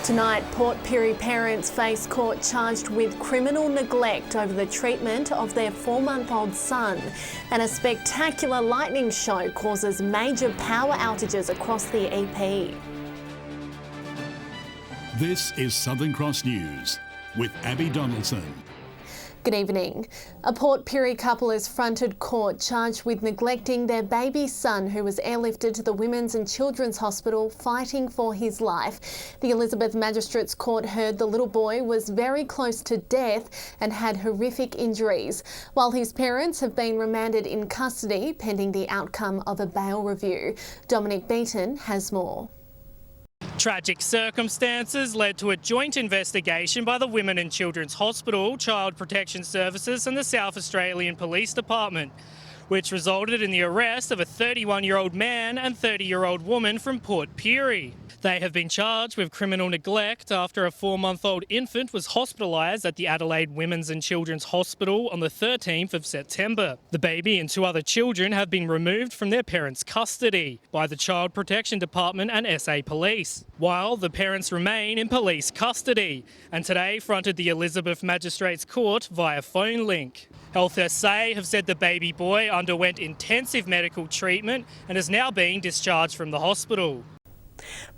Tonight, Port Pirie parents face court charged with criminal neglect over the treatment of their 4-month-old son. And a spectacular lightning show causes major power outages across the EP. This is Southern Cross News with Abby Donaldson. Good evening. A Port Pirie couple is fronted court charged with neglecting their baby son who was airlifted to the Women's and Children's Hospital fighting for his life. The Elizabeth Magistrates Court heard the little boy was very close to death and had horrific injuries, while his parents have been remanded in custody pending the outcome of a bail review. Dominic Beaton has more. Tragic circumstances led to a joint investigation by the Women and Children's Hospital, Child Protection Services and the South Australian Police Department, which resulted in the arrest of a 31-year-old man and 30-year-old woman from Port Pirie. They have been charged with criminal neglect after a 4-month-old infant was hospitalised at the Adelaide Women's and Children's Hospital on the 13th of September. The baby and 2 other children have been removed from their parents' custody by the Child Protection Department and SA Police, while the parents remain in police custody and today fronted the Elizabeth Magistrates Court via phone link. Health SA have said the baby boy underwent intensive medical treatment and is now being discharged from the hospital.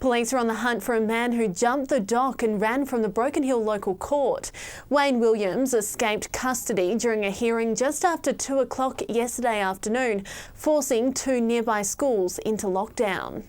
Police are on the hunt for a man who jumped the dock and ran from the Broken Hill local court. Wayne Williams escaped custody during a hearing just after 2 o'clock yesterday afternoon, forcing 2 nearby schools into lockdown.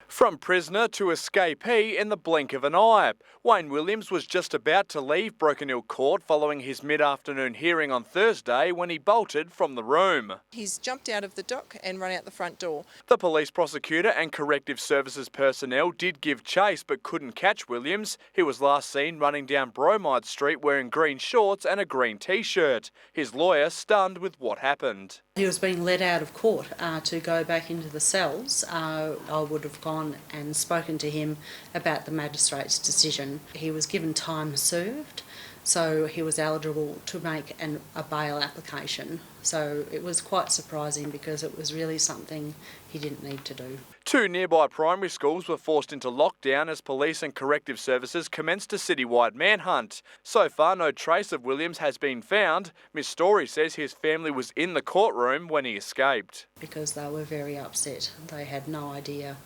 From prisoner to escapee in the blink of an eye, Wayne Williams was just about to leave Broken Hill Court following his mid-afternoon hearing on Thursday when he bolted from the room. He's jumped out of the dock and run out the front door. The police prosecutor and corrective services personnel did give chase but couldn't catch Williams. He was last seen running down Bromide Street wearing green shorts and a green t-shirt. His lawyer stunned with what happened. He was being led out of court to go back into the cells. I would have gone and spoken to him about the magistrate's decision. He was given time served, so he was eligible to make a bail application. So it was quite surprising because it was really something he didn't need to do. 2 nearby primary schools were forced into lockdown as police and corrective services commenced a citywide manhunt. So far, no trace of Williams has been found. Miss Story says his family was in the courtroom when he escaped. Because they were very upset. They had no idea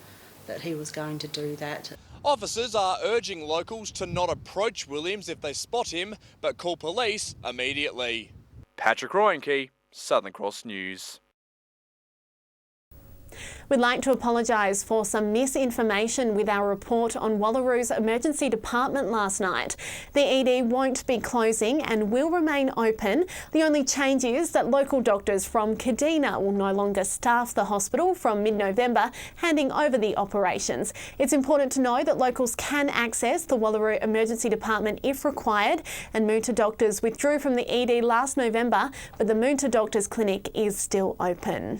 that he was going to do that. Officers are urging locals to not approach Williams if they spot him, but call police immediately. Patrick Royenke, Southern Cross News. We'd like to apologise for some misinformation with our report on Wallaroos Emergency Department last night. The ED won't be closing and will remain open. The only change is that local doctors from Kadina will no longer staff the hospital from mid-November, handing over the operations. It's important to know that locals can access the Wallaroo Emergency Department if required, and Moonta doctors withdrew from the ED last November, but the Moonta Doctors Clinic is still open.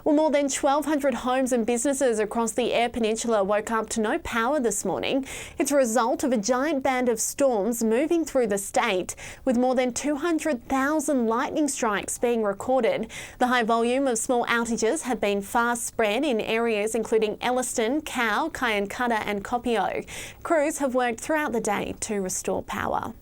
Well, more than 1,200 homes and businesses across the Eyre Peninsula woke up to no power this morning. It's a result of a giant band of storms moving through the state, with more than 200,000 lightning strikes being recorded. The high volume of small outages have been fast spread in areas including Elliston, Cow, Kyancutta and Copiague. Crews have worked throughout the day to restore power.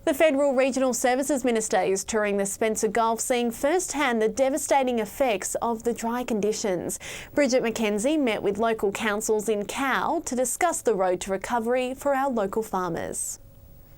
The Federal Regional Services Minister is touring the Spencer Gulf, seeing firsthand the devastating effects of the dry conditions. Bridget McKenzie met with local councils in Cow to discuss the road to recovery for our local farmers.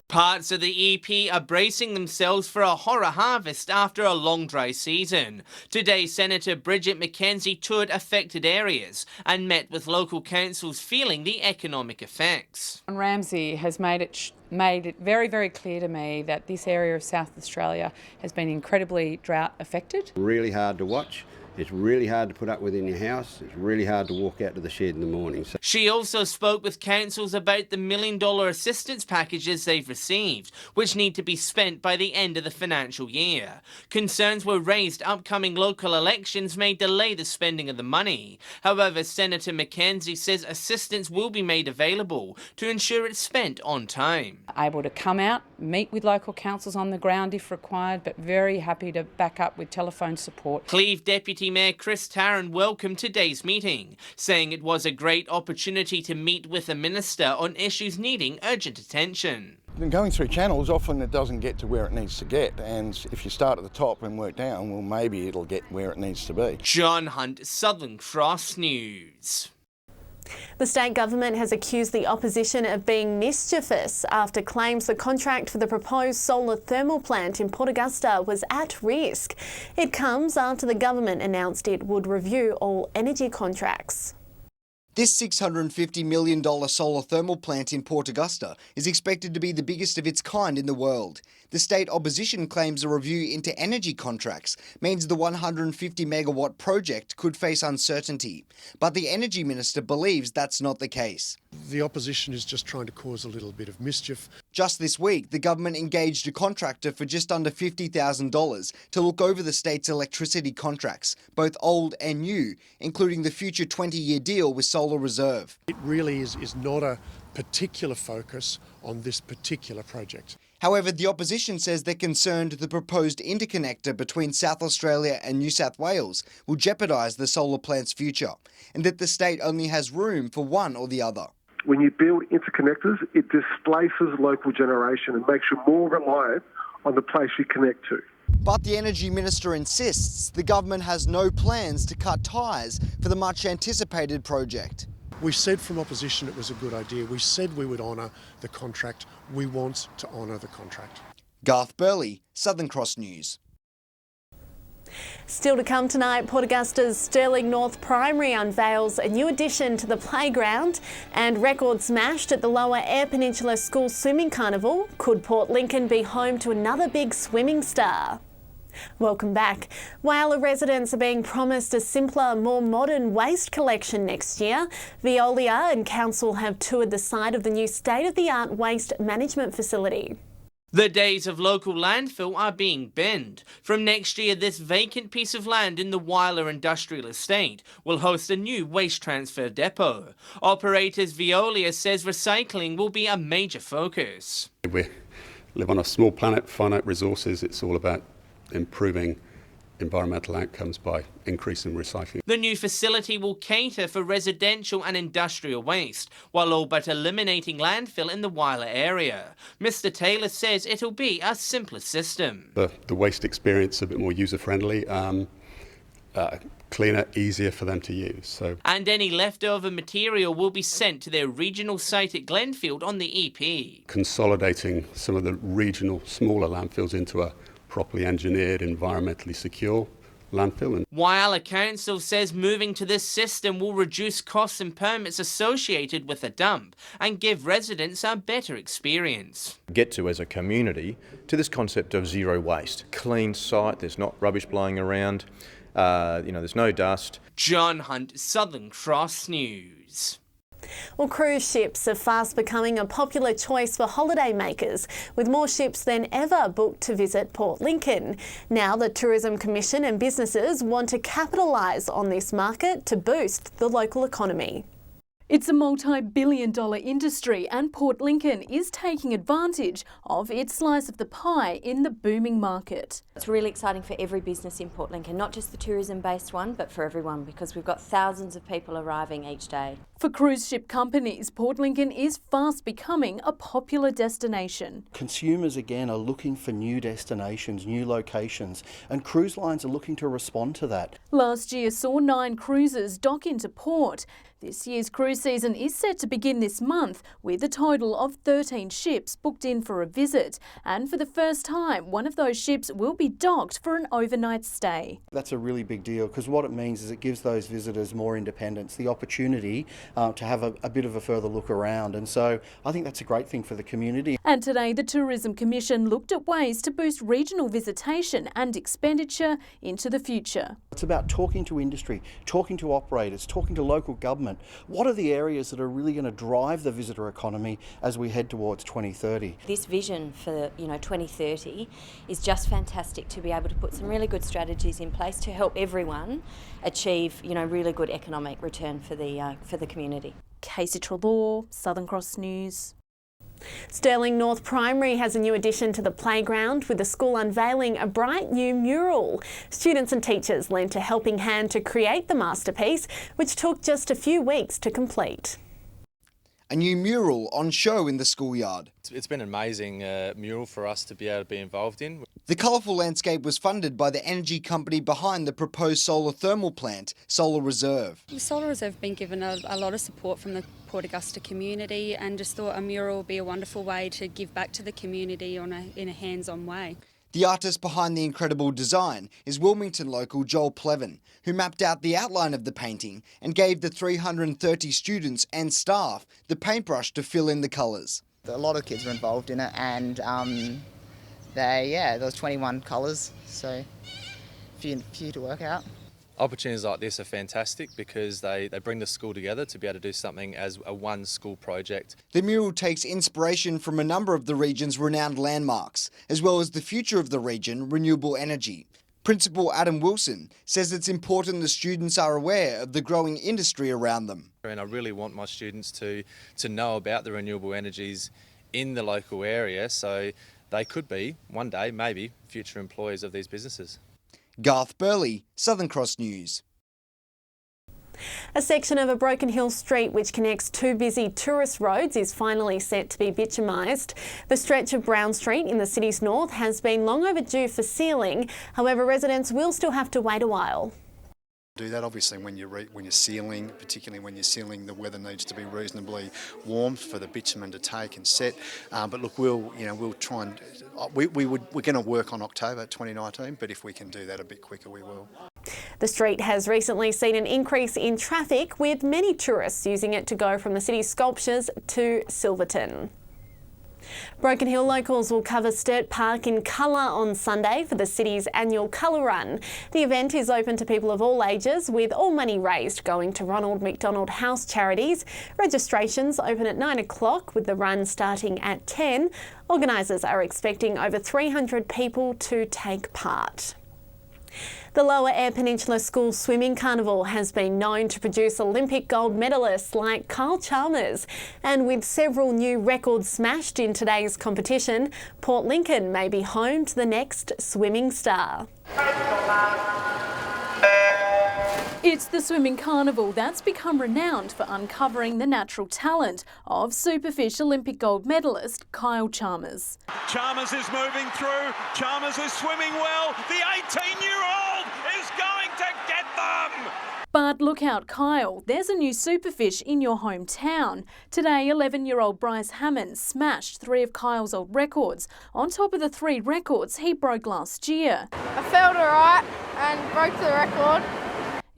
Parts of the EP are bracing themselves for a horror harvest after a long dry season. Today, Senator Bridget McKenzie toured affected areas and met with local councils feeling the economic effects. Ramsay has made it very, very clear to me that this area of South Australia has been incredibly drought affected. Really hard to watch. It's really hard to put up with in your house. It's really hard to walk out to the shed in the morning. She also spoke with councils about the $1 million assistance packages they've received, which need to be spent by the end of the financial year. Concerns were raised upcoming local elections may delay the spending of the money. However, Senator McKenzie says assistance will be made available to ensure it's spent on time. Able to come out, meet with local councils on the ground if required, but very happy to back up with telephone support. Cleve Deputy Deputy Mayor Chris Tarrant welcomed today's meeting, saying it was a great opportunity to meet with the Minister on issues needing urgent attention. Going through channels, often it doesn't get to where it needs to get, and if you start at the top and work down, well, maybe it'll get where it needs to be. John Hunt, Southern Cross News. The state government has accused the opposition of being mischievous after claims the contract for the proposed solar thermal plant in Port Augusta was at risk. It comes after the government announced it would review all energy contracts. This $650 million solar thermal plant in Port Augusta is expected to be the biggest of its kind in the world. The state opposition claims a review into energy contracts means the 150 megawatt project could face uncertainty. But the energy minister believes that's not the case. The opposition is just trying to cause a little bit of mischief. Just this week, the government engaged a contractor for just under $50,000 to look over the state's electricity contracts, both old and new, including the future 20-year deal with Solar Reserve. It really is not a particular focus on this particular project. However, the opposition says they're concerned the proposed interconnector between South Australia and New South Wales will jeopardise the solar plant's future, and that the state only has room for one or the other. When you build interconnectors, it displaces local generation and makes you more reliant on the place you connect to. But the Energy Minister insists the government has no plans to cut ties for the much anticipated project. We said from opposition it was a good idea. We said we would honour the contract. We want to honour the contract. Garth Burley, Southern Cross News. Still to come tonight, Port Augusta's Stirling North Primary unveils a new addition to the playground, and records smashed at the Lower Eyre Peninsula School Swimming Carnival. Could Port Lincoln be home to another big swimming star? Welcome back. Whyalla residents are being promised a simpler, more modern waste collection next year. Veolia and Council have toured the site of the new state-of-the-art waste management facility. The days of local landfill are being binned. From next year, this vacant piece of land in the Whyalla Industrial Estate will host a new waste transfer depot. Operators Veolia says recycling will be a major focus. We live on a small planet, finite resources. It's all about improving environmental outcomes by increasing recycling. The new facility will cater for residential and industrial waste, while all but eliminating landfill in the Whyalla area. Mr Taylor says it'll be a simpler system. The waste experience a bit more user-friendly, cleaner, easier for them to use. And any leftover material will be sent to their regional site at Glenfield on the EP. Consolidating some of the regional smaller landfills into a properly engineered, environmentally secure landfill. Whyalla Council says moving to this system will reduce costs and permits associated with the dump and give residents a better experience. Get to as a community to this concept of zero waste. Clean site, there's not rubbish blowing around, there's no dust. John Hunt, Southern Cross News. Well, cruise ships are fast becoming a popular choice for holiday makers, with more ships than ever booked to visit Port Lincoln. Now the Tourism Commission and businesses want to capitalise on this market to boost the local economy. It's a multi-billion-dollar industry, and Port Lincoln is taking advantage of its slice of the pie in the booming market. It's really exciting for every business in Port Lincoln, not just the tourism-based one, but for everyone, because we've got thousands of people arriving each day. For cruise ship companies, Port Lincoln is fast becoming a popular destination. Consumers again are looking for new destinations, new locations, and cruise lines are looking to respond to that. Last year saw 9 cruises dock into port. This year's cruise season is set to begin this month, with a total of 13 ships booked in for a visit. And for the first time, one of those ships will be docked for an overnight stay. That's a really big deal, because what it means is it gives those visitors more independence, the opportunity to have a bit of a further look around. And so I think that's a great thing for the community. And today the Tourism Commission looked at ways to boost regional visitation and expenditure into the future. It's about talking to industry, talking to operators, talking to local government. What are the areas that are really going to drive the visitor economy as we head towards 2030? This vision for 2030 is just fantastic to be able to put some really good strategies in place to help everyone achieve really good economic return for the community. Casey Trelaw, Southern Cross News. Stirling North Primary has a new addition to the playground, with the school unveiling a bright new mural. Students and teachers lent a helping hand to create the masterpiece, which took just a few weeks to complete. A new mural on show in the schoolyard. It's been an amazing mural for us to be able to be involved in. The colourful landscape was funded by the energy company behind the proposed solar thermal plant, Solar Reserve. The Solar Reserve have been given a lot of support from the Port Augusta community, and just thought a mural would be a wonderful way to give back to the community in a hands-on way. The artist behind the incredible design is Wilmington local Joel Plevin, who mapped out the outline of the painting and gave the 330 students and staff the paintbrush to fill in the colours. A lot of kids were involved in it, and there was 21 colours, so a few to work out. Opportunities like this are fantastic because they bring the school together to be able to do something as a one school project. The mural takes inspiration from a number of the region's renowned landmarks, as well as the future of the region, renewable energy. Principal Adam Wilson says it's important the students are aware of the growing industry around them. And I really want my students to know about the renewable energies in the local area, so they could be, one day, maybe, future employees of these businesses. Garth Burley, Southern Cross News. A section of a Broken Hill street which connects two busy tourist roads is finally set to be bitumised. The stretch of Brown Street in the city's north has been long overdue for sealing. However, residents will still have to wait a while. Do that obviously when you're sealing, particularly when you're sealing, the weather needs to be reasonably warm for the bitumen to take and set. But look, we'll try and we're going to work on October 2019, but if we can do that a bit quicker, we will. The street has recently seen an increase in traffic, with many tourists using it to go from the city's sculptures to Silverton. Broken Hill locals will cover Sturt Park in colour on Sunday for the city's annual Colour Run. The event is open to people of all ages, with all money raised going to Ronald McDonald House charities. Registrations open at 9 o'clock, with the run starting at 10. Organisers are expecting over 300 people to take part. The Lower Eyre Peninsula School Swimming Carnival has been known to produce Olympic gold medalists like Kyle Chalmers. And with several new records smashed in today's competition, Port Lincoln may be home to the next swimming star. It's the Swimming Carnival that's become renowned for uncovering the natural talent of Superfish Olympic gold medalist Kyle Chalmers. Chalmers is moving through, Chalmers is swimming well, the 18-year-old is going to get them! But look out, Kyle, there's a new superfish in your hometown. Today, 11-year-old Bryce Hammond smashed 3 of Kyle's old records, on top of the 3 records he broke last year. I felt alright and broke the record.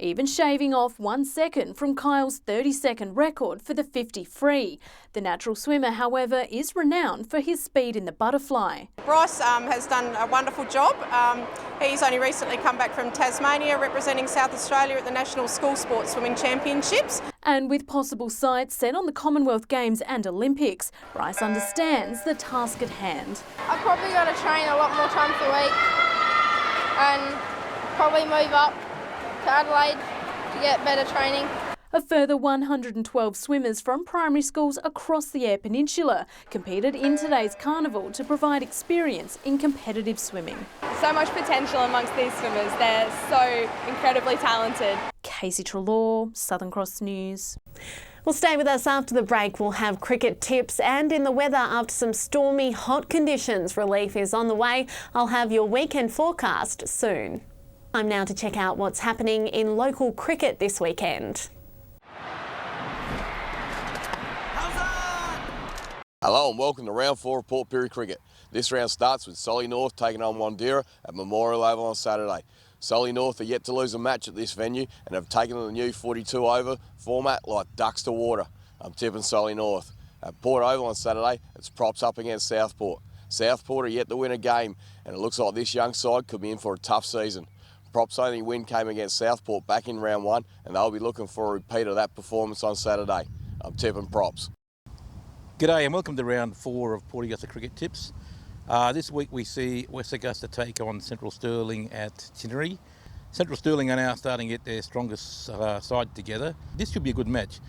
Even shaving off 1 second from Kyle's 30-second record for the 50 free. The natural swimmer, however, is renowned for his speed in the butterfly. Bryce has done a wonderful job. He's only recently come back from Tasmania representing South Australia at the National School Sports Swimming Championships. And with possible sights set on the Commonwealth Games and Olympics, Bryce understands the task at hand. I've probably got to train a lot more times a week and probably move up to Adelaide to get better training. A further 112 swimmers from primary schools across the Eyre Peninsula competed in today's carnival to provide experience in competitive swimming. So much potential amongst these swimmers. They're so incredibly talented. Casey Trelaw, Southern Cross News. Well, stay with us after the break. We'll have cricket tips, and in the weather after some stormy, hot conditions, relief is on the way. I'll have your weekend forecast soon. Time now to check out what's happening in local cricket this weekend. Hello and welcome to round 4 of Port Pirie Cricket. This round starts with Solly North taking on Wandera at Memorial Oval on Saturday. Solly North are yet to lose a match at this venue and have taken on the new 42 over format like ducks to water. I'm tipping Solly North. At Port Oval on Saturday, it's props up against Southport. Southport are yet to win a game, and it looks like this young side could be in for a tough season. Props' only win came against Southport back in round 1, and they'll be looking for a repeat of that performance on Saturday. I'm tipping props. G'day and welcome to round 4 of Port Augusta Cricket Tips. This week we see West Augusta take on Central Stirling at Tinnery. Central Stirling are now starting to get their strongest side together. This should be a good match.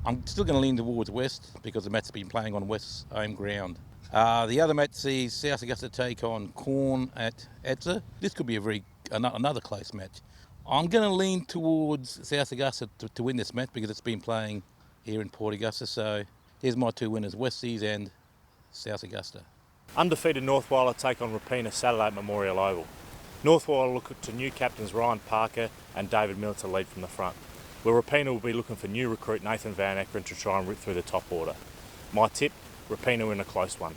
I'm still going to lean towards West because the match's been playing on West's home ground. The other match sees South Augusta take on Corn at Edza. This could be another close match. I'm going to lean towards South Augusta to win this match because it's been playing here in Port Augusta. So here's my two winners, Westies and South Augusta. Undefeated North Whyalla take on Rapina Saturday at Memorial Oval. North Whyalla look to new captains Ryan Parker and David Miller to lead from the front, where Rapina will be looking for new recruit Nathan Van Ekeren to try and rip through the top order. My tip, Rapina in a close one.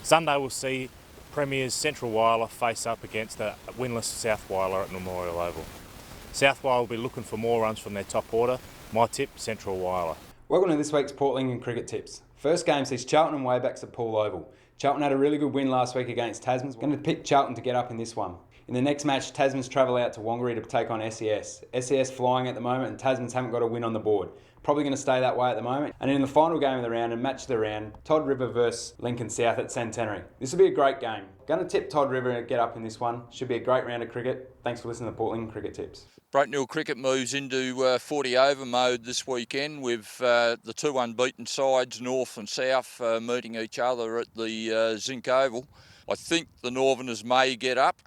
Sunday we'll see Premiers Central Whyalla face up against the winless South Whyalla at Memorial Oval. South Whyalla will be looking for more runs from their top order. My tip, Central Whyalla. Welcome to this week's Portland Cricket Tips. First game sees Charlton and Waybacks at Poole Oval. Charlton had a really good win last week against Tasman. Going to pick Charlton to get up in this one. In the next match, Tasman's travel out to Wongaree to take on SES. SES flying at the moment and Tasman's haven't got a win on the board. Probably going to stay that way at the moment. And in the final game of the round and match of the round, Todd River versus Lincoln South at Centenary. This will be a great game. Going to tip Todd River to get up in this one. Should be a great round of cricket. Thanks for listening to Portland Cricket Tips. Bracknell Cricket moves into 40 over mode this weekend with the two unbeaten sides, North and South, meeting each other at the Zinc Oval. I think the Northerners may get up,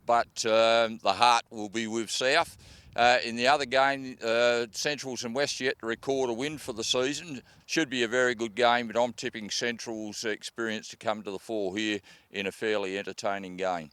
but the heart will be with South. In the other game, Central's and West yet to record a win for the season. Should be a very good game, but I'm tipping Central's experience to come to the fore here in a fairly entertaining game.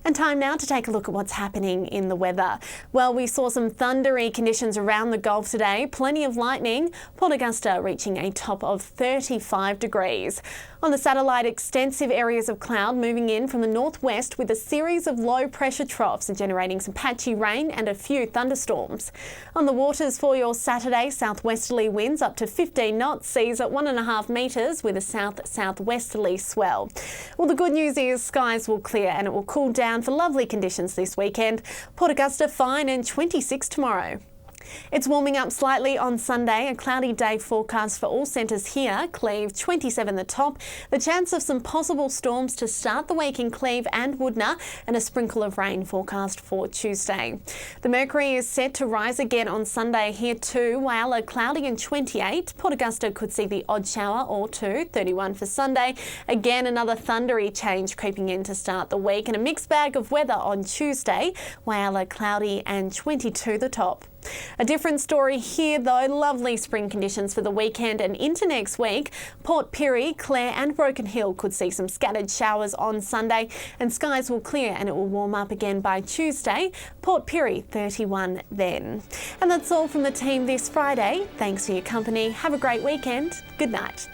And time now to take a look at what's happening in the weather. Well, we saw some thundery conditions around the Gulf today, plenty of lightning, Port Augusta reaching a top of 35 degrees. On the satellite, extensive areas of cloud moving in from the northwest with a series of low pressure troughs generating some patchy rain and a few thunderstorms. On the waters for your Saturday, southwesterly winds up to 15 knots, seas at 1.5 metres with a south-southwesterly swell. Well, the good news is skies will clear and it will cool down for lovely conditions this weekend. Port Augusta fine and 26 tomorrow. It's warming up slightly on Sunday, a cloudy day forecast for all centres here. Cleve 27 the top, the chance of some possible storms to start the week in Cleve and Woodner, and a sprinkle of rain forecast for Tuesday. The mercury is set to rise again on Sunday here too. Whyalla cloudy and 28. Port Augusta could see the odd shower or two, 31 for Sunday. Again, another thundery change creeping in to start the week, and a mixed bag of weather on Tuesday. Whyalla cloudy and 22 the top. A different story here though, lovely spring conditions for the weekend and into next week. Port Pirie, Clare and Broken Hill could see some scattered showers on Sunday, and skies will clear and it will warm up again by Tuesday. Port Pirie 31 then. And that's all from the team this Friday. Thanks for your company. Have a great weekend. Good night.